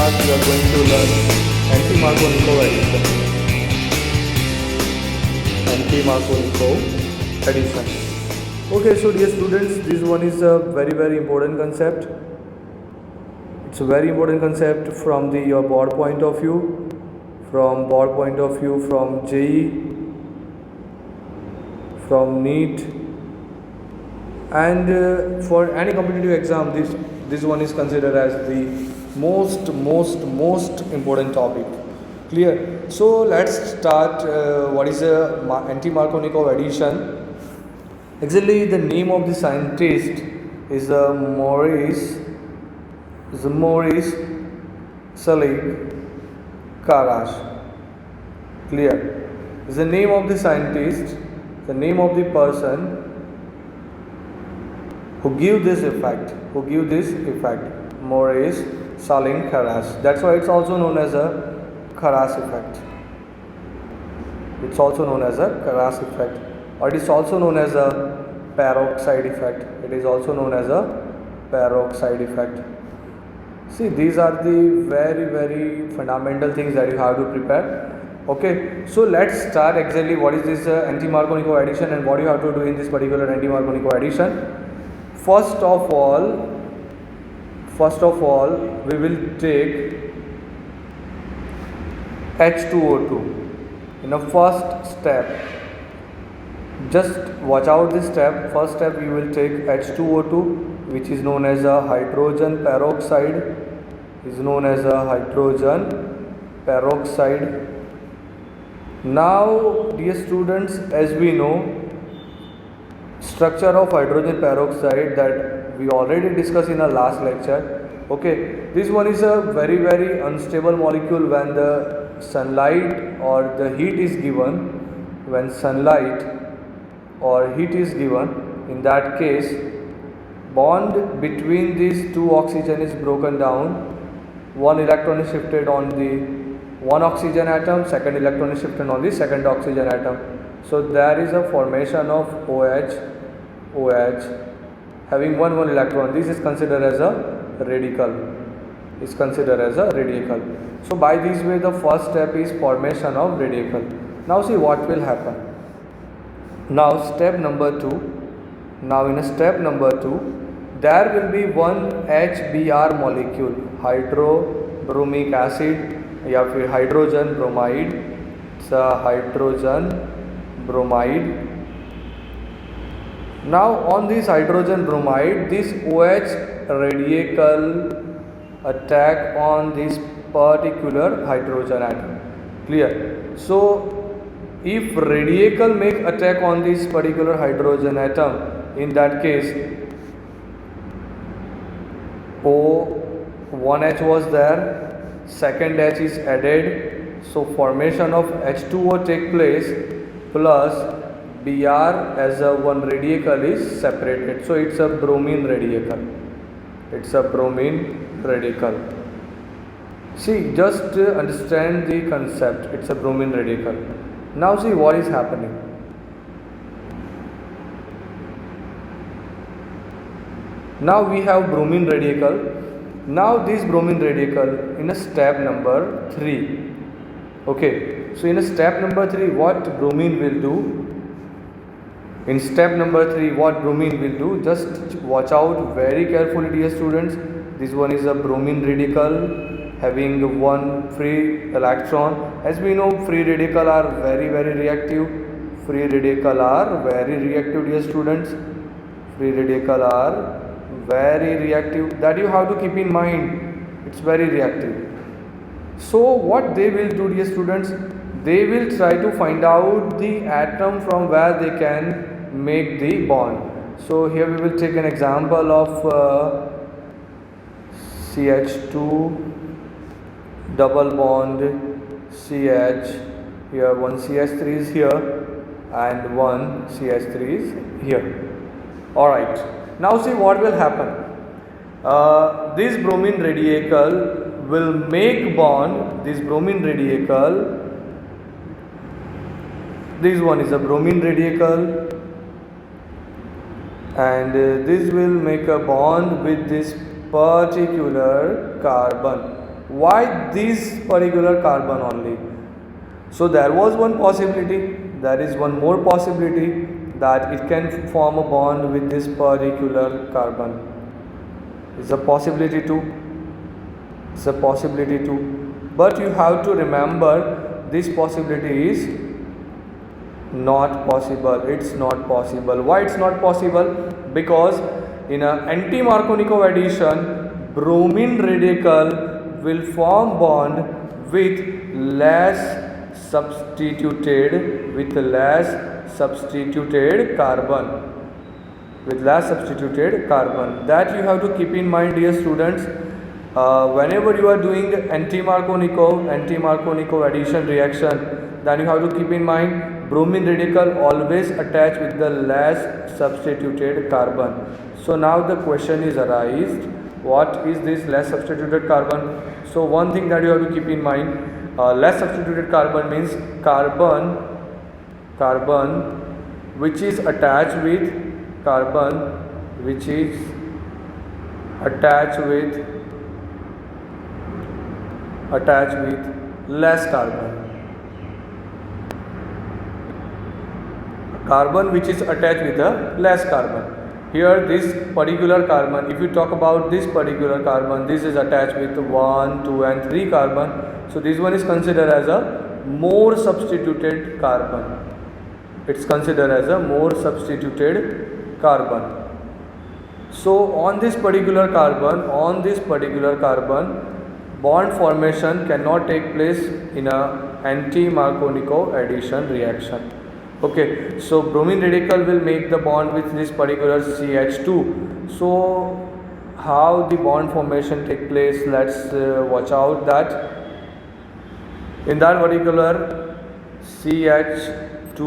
class we are going to learn anti-Markovnikov addition. Anti-Markovnikov addition. Okay, so dear students, this one is a very important concept. It's a very important concept from the your board point of view, from JEE, from NEET, and for any competitive exam, this one is considered as the most important topic. Clear? So let's start. What is a anti-Markovnikov addition? Actually, the name of the scientist is Maurice Saligh-Karash. Clear? Is the name of the scientist, the name of the person who give this effect. Maurice Saligh-Karash. That's why it's also known as a Karash effect. It's also known as a Karash effect, or it is also known as a peroxide effect. It is also known as a peroxide effect. See, these are the very fundamental things that you have to prepare. Okay, so let's start exactly what is this anti-Markovnikov addition and what you have to do in this particular anti-Markovnikov addition. First of all, we will take H2O2 in a first step. Just watch out this step. First step, you will take H2O2, which is known as a hydrogen peroxide. Now, dear students, as we know, structure of hydrogen peroxide that we already discussed in our last lecture. Okay, this one is a very unstable molecule when the sunlight or the heat is given. When sunlight or heat is given, in that case, bond between these two oxygen is broken down. One electron is shifted on the one oxygen atom, second electron is shifted on the second oxygen atom. So there is a formation of OH having one electron. This is considered as a radical. So by this way, the first step is formation of radical. Now see what will happen. Now step number 2. Now in step number 2, there will be one HBr molecule, hydrobromic acid, या फिर hydrogen bromide. It's a hydrogen bromide. Now on this hydrogen bromide, this OH radical attack on this particular hydrogen atom. Clear? So if radical make attack on this particular hydrogen atom, in that case O1H was there, second H is added, so formation of H2O take place, plus Br as a one radical is separated, so it's a bromine radical. See, just understand the concept. It's a bromine radical. Now see what is happening. Now we have bromine radical. Now this bromine radical in a step number 3. Okay, so in a step number 3, what bromine will do? In step number 3, what bromine will do? Just watch out very carefully, dear students. This one is a bromine radical having one free electron. As we know, free radical are very reactive. Dear students. Free radical are very reactive. That you have to keep in mind. It's very reactive. So what they will do, dear students, they will try to find out the atom from where they can make the bond. So here we will take an example of CH2 double bond CH. Here one CH3 is here and one CH3 is here. Alright, now see what will happen. This bromine radical will make bond. This bromine radical, this one is a bromine radical, and this will make a bond with this particular carbon. Why this particular carbon only? So there was one possibility, there is one more possibility that it can form a bond with this particular carbon. It's a possibility too. It's a possibility too. But you have to remember this possibility is not possible. It's not possible. Why it's not possible? Because in an anti-Markovnikov addition, bromine radical will form bond with less substituted carbon, that you have to keep in mind, dear students. Whenever you are doing anti-Markovnikov addition reaction, then you have to keep in mind bromine radical always attach with the less substituted carbon. So now the question is arised, what is this less substituted carbon? So one thing that you have to keep in mind, less substituted carbon means carbon which is attached with less carbon which is attached with a less carbon. Here this particular carbon, if you talk about this particular carbon, this is attached with 1, 2 and 3 carbon. So this one is considered as a more substituted carbon. It's considered as a more substituted carbon. So on this particular carbon, bond formation cannot take place in a anti-Markovnikov addition reaction. Okay, so bromine radical will make the bond with this particular CH2. So how the bond formation take place? Let's watch out that in that particular CH2,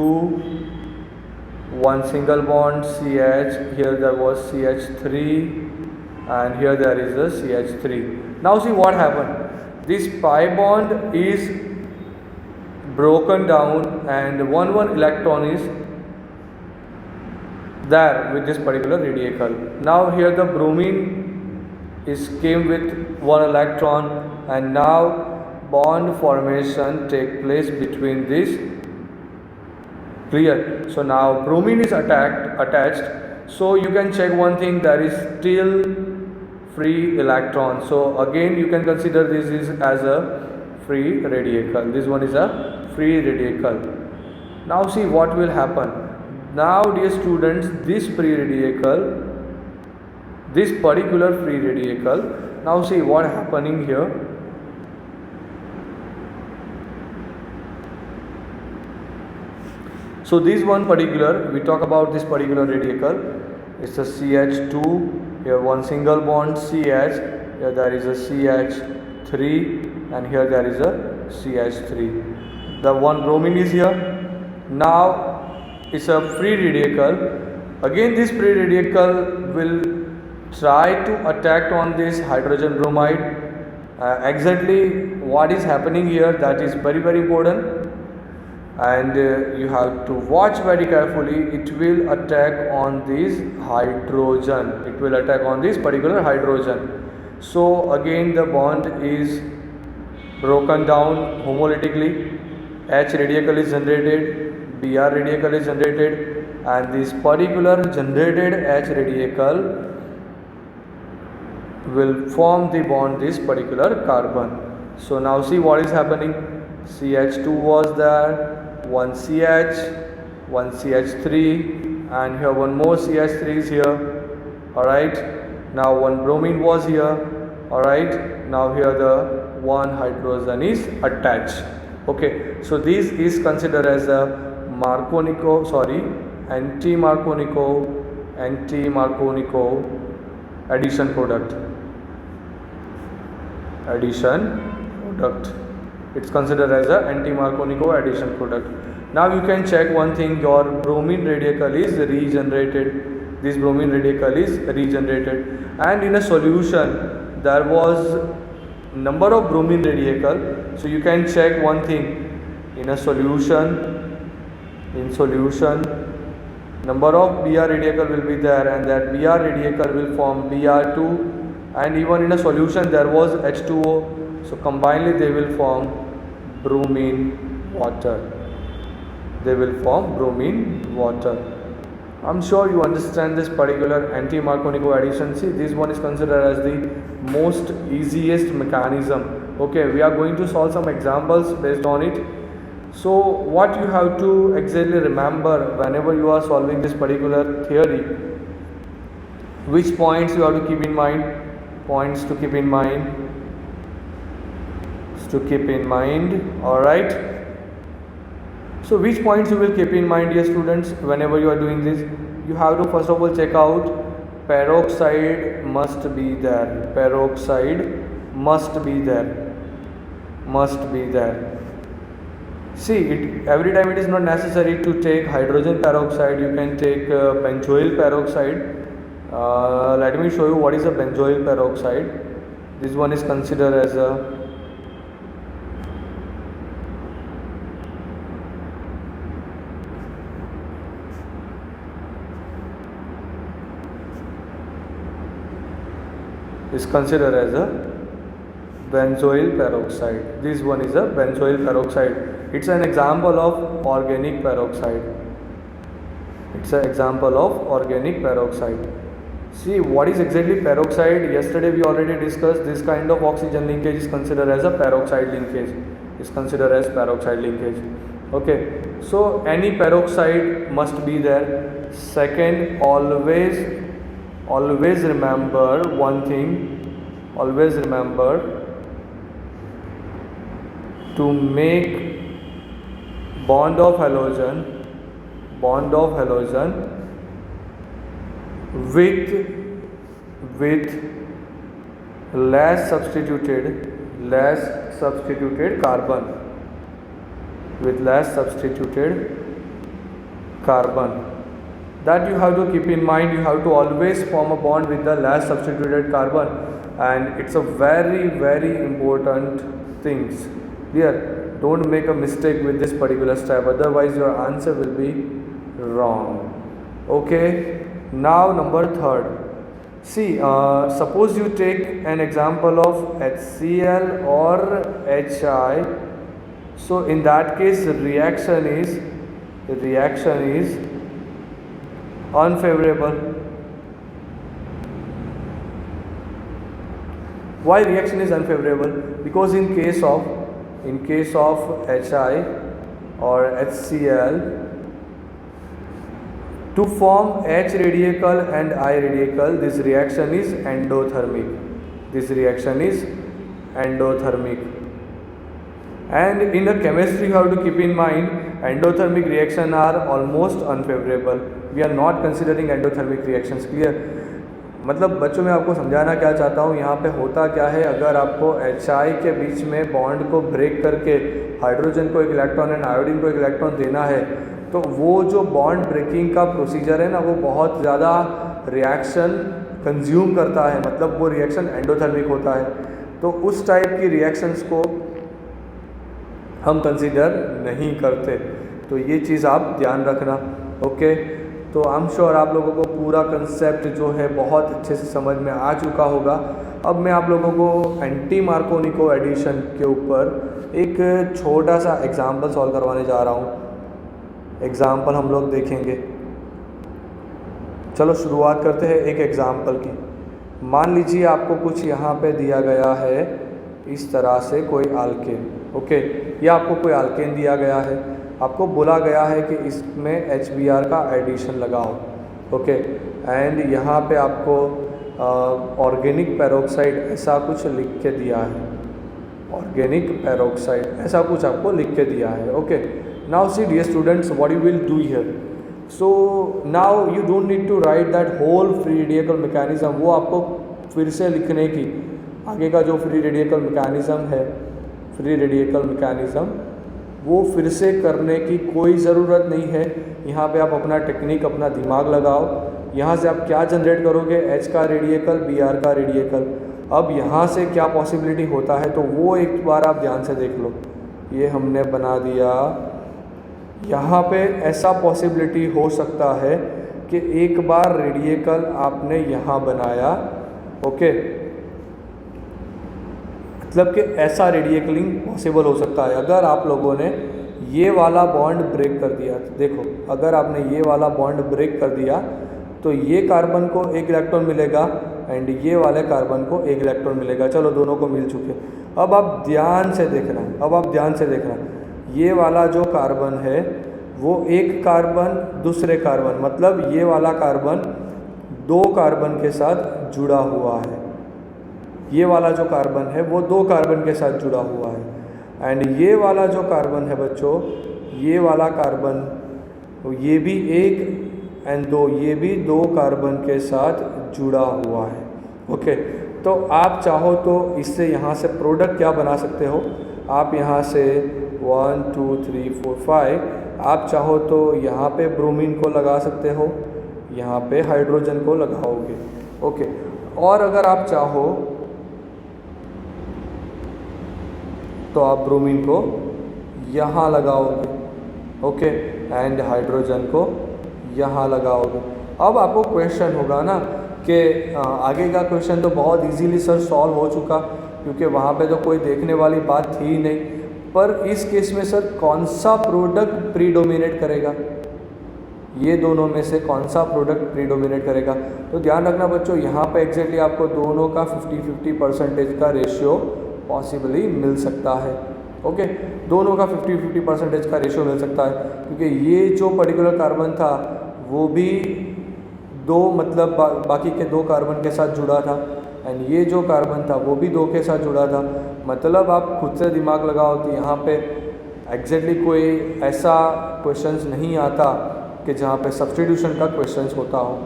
one single bond CH, here there was CH3 and here there is a CH3. Now see what happened. This pi bond is broken down and one electron is there with this particular radical. Now here the bromine is came with one electron and now bond formation take place between this. Clear? So now bromine is attached. So you can check one thing, there is still free electron. So again you can consider this is as a free radical. This one is a free radical. Now see what will happen. Now dear students, this particular free radical, now see what happening here. So this one particular, we talk about this particular radical, it's a CH2, here one single bond CH, here there is a CH3 and here there is a CH3. The one bromine is here. Now it's a free radical. Again this free radical will try to attack on this hydrogen bromide. Exactly what is happening here, that is very important. And you have to watch very carefully. It will attack on this hydrogen, it will attack on this particular hydrogen. So again the bond is broken down homolytically, H radical is generated, Br radical is generated, and this particular generated H radical will form the bond this particular carbon. So now see what is happening. CH2 was there, one CH, one CH3 and here one more CH3 is here. Alright, now one bromine was here. Alright, now here the one hydrogen is attached. Okay, so this is considered as a anti-Markovnikov addition product. It's considered as a anti-Markovnikov addition product. Now you can check one thing, your bromine radical is regenerated. This bromine radical is regenerated, and in a solution there was number of bromine radical. So you can check one thing, in a solution, number of Br radical will be there, and that Br radical will form Br2, and even in a solution there was H2O. So combinedly they will form bromine water. They will form bromine water. I'm sure you understand this particular anti-Markovnikov addition. See, this one is considered as the most easiest mechanism. Okay, we are going to solve some examples based on it. So what you have to exactly remember whenever you are solving this particular theory, which points you have to keep in mind, points to keep in mind, alright. So which points you will keep in mind, dear students, whenever you are doing this? You have to first of all check out peroxide must be there. Peroxide must be there. See, every time it is not necessary to take hydrogen peroxide. You can take benzoyl peroxide. Let me show you what is a benzoyl peroxide. This one is considered as a benzoyl peroxide. This one is a benzoyl peroxide. It's an example of organic peroxide. See, what is exactly peroxide? Yesterday we already discussed. This kind of oxygen linkage is considered as a peroxide linkage. Okay, so any peroxide must be there. Second, always remember one thing. Always remember to make bond of halogen with less substituted carbon. That you have to keep in mind. You have to always form a bond with the less substituted carbon, and it's a very, very important things. Here, don't make a mistake with this particular step, otherwise your answer will be wrong. Okay, now number third. See, suppose you take an example of HCl or HI. So in that case, reaction is unfavorable. Why reaction is unfavorable? Because in case of HI or HCl, to form H radical and I radical, this reaction is endothermic. And in the chemistry, you have to keep in mind endothermic reaction are almost unfavorable. We are not considering endothermic reactions. Clear? मतलब बच्चों मैं आपको समझाना क्या चाहता हूँ, यहाँ पे होता क्या है, अगर आपको HI के बीच में बॉन्ड को ब्रेक करके हाइड्रोजन को एक इलेक्ट्रॉन एंड आयोडीन को एक इलेक्ट्रॉन देना है, तो वो जो बॉन्ड ब्रेकिंग का प्रोसीजर है ना, वो बहुत ज़्यादा रिएक्शन कंज्यूम करता है, मतलब वो रिएक्शन एंडोथर्मिक होता है. तो उस टाइप की रिएक्शंस को हम कंसीडर नहीं करते. तो ये चीज़ आप ध्यान रखना. ओके, तो आई एम श्योर आप लोगों को पूरा कंसेप्ट जो है बहुत अच्छे से समझ में आ चुका होगा. अब मैं आप लोगों को एंटी मार्कोनिको एडिशन के ऊपर एक छोटा सा एग्जाम्पल सॉल्व करवाने जा रहा हूँ. एग्जाम्पल हम लोग देखेंगे. चलो शुरुआत करते हैं एक एग्जाम्पल की. मान लीजिए आपको कुछ यहाँ पे दिया गया है इस तरह से कोई अल्केन. ओके, या आपको कोई अल्केन दिया गया है, आपको बोला गया है कि इसमें HBr का एडिशन लगाओ. ओके, एंड यहाँ पे आपको ऑर्गेनिक पेरोक्साइड ऐसा कुछ लिख के दिया है. ऑर्गेनिक पेरोक्साइड ऐसा कुछ आपको लिख के दिया है. Okay, now see dear students, what you will do here. So now you don't need to write that whole free radical mechanism. वो आपको फिर से लिखने की, आगे का जो फ्री रेडिकल मैकेनिज्म है, फ्री रेडिकल मैकेनिज्म, वो फिर से करने की कोई ज़रूरत नहीं है. यहाँ पे आप अपना टेक्निक, अपना दिमाग लगाओ. यहाँ से आप क्या जनरेट करोगे, H का रेडिकल, Br का रेडिकल. अब यहाँ से क्या पॉसिबिलिटी होता है, तो वो एक बार आप ध्यान से देख लो. ये हमने बना दिया. यहाँ पे ऐसा पॉसिबिलिटी हो सकता है कि एक बार रेडिकल आपने यहाँ बनाया. ओके, मतलब कि ऐसा रेडिकलिंग पॉसिबल हो सकता है अगर आप लोगों ने ये वाला बॉन्ड ब्रेक कर दिया। देखो, अगर आपने ये वाला बॉन्ड ब्रेक कर दिया तो ये कार्बन को एक इलेक्ट्रॉन मिलेगा एंड ये वाले कार्बन को एक इलेक्ट्रॉन मिलेगा। चलो, दोनों को मिल चुके। अब आप ध्यान से देखना, ये वाला जो कार्बन है वो एक कार्बन दूसरे कार्बन, मतलब ये वाला कार्बन दो कार्बन के साथ जुड़ा हुआ है। ये वाला जो कार्बन है वो दो कार्बन के साथ जुड़ा हुआ है एंड ये वाला जो कार्बन है बच्चों, ये वाला कार्बन ये भी एक एंड दो, ये भी दो कार्बन के साथ जुड़ा हुआ है। ओके, तो आप चाहो तो इससे यहाँ से प्रोडक्ट क्या बना सकते हो, आप यहाँ से 1 2 3 4 5 आप चाहो तो यहाँ पे ब्रोमीन को लगा सकते हो, यहाँ पे हाइड्रोजन को लगाओगे। ओके, और अगर आप चाहो तो आप ब्रोमीन को यहाँ लगाओगे। ओके, एंड हाइड्रोजन को यहाँ लगाओगे। अब आपको क्वेश्चन होगा ना कि आगे का क्वेश्चन तो बहुत इजीली सर सॉल्व हो चुका, क्योंकि वहाँ पे तो कोई देखने वाली बात थी ही नहीं। पर इस केस में सर कौन सा प्रोडक्ट प्रीडोमिनेट करेगा, ये दोनों में से कौन सा प्रोडक्ट प्रीडोमिनेट करेगा? तो ध्यान रखना बच्चों, यहाँ पे एग्जैक्टली आपको दोनों का 50-50% का रेशियो पॉसिबली मिल सकता है। ओके, दोनों का 50-50% का रेशियो मिल सकता है, क्योंकि ये जो पर्टिकुलर कार्बन था वो भी दो, मतलब बाकी के दो कार्बन के साथ जुड़ा था एंड ये जो कार्बन था वो भी दो के साथ जुड़ा था। मतलब आप खुद से दिमाग लगाओ तो यहाँ पे एग्जैक्टली कोई ऐसा क्वेश्चंस नहीं आता कि जहाँ पे सब्स्टिट्यूशन का क्वेश्चंस होता हो।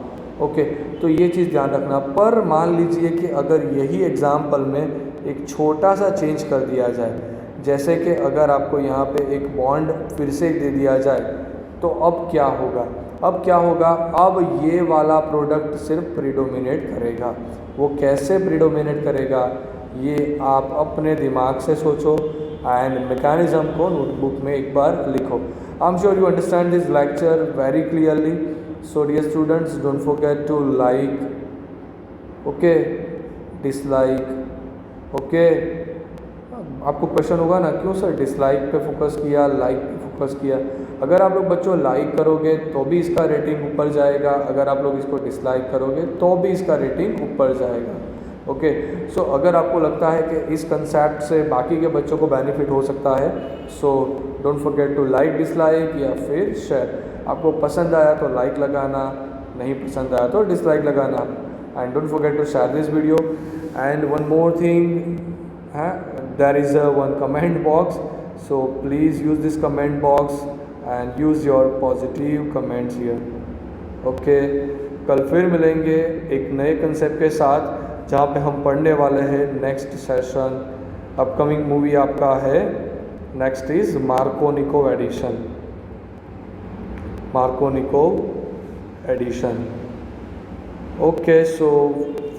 ओके, तो ये चीज़ ध्यान रखना। पर मान लीजिए कि अगर यही एग्जाम्पल में एक छोटा सा चेंज कर दिया जाए, जैसे कि अगर आपको यहाँ पे एक बॉन्ड फिर से दे दिया जाए, तो अब क्या होगा? अब ये वाला प्रोडक्ट सिर्फ प्रीडोमिनेट करेगा। वो कैसे प्रीडोमिनेट करेगा ये आप अपने दिमाग से सोचो एंड मैकेनिज्म को नोटबुक में एक बार लिखो। I am sure you understand this lecture very clearly. So dear students, don't forget to like, okay, dislike. Okay, आपको क्वेश्चन होगा ना, क्यों सर डिसलाइक पे फोकस किया, लाइक पे फोकस किया? अगर आप लोग बच्चों लाइक करोगे तो भी इसका रेटिंग ऊपर जाएगा, अगर आप लोग इसको डिसलाइक करोगे तो भी इसका रेटिंग ऊपर जाएगा। ओके, सो अगर आपको लगता है कि इस कंसेप्ट से बाकी के बच्चों को बेनिफिट हो सकता है, so don't forget to like, dislike या फिर शेयर। आपको पसंद आया तो लाइक लगाना, नहीं पसंद आया तो डिसलाइक लगाना, and don't forget to share this video. And one more thing, there is one comment box, so please use this comment box and use your positive comments here. Okay, कल फिर मिलेंगे एक नए कंसेप्ट के साथ, जहाँ पे हम पढ़ने वाले हैं नेक्स्ट सेशन। अपकमिंग मूवी आपका है, next is Marco Nico edition. Okay, so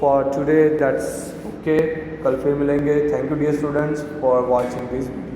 for today that's okay, कल फिर मिलेंगे। Thank you dear students for watching this video.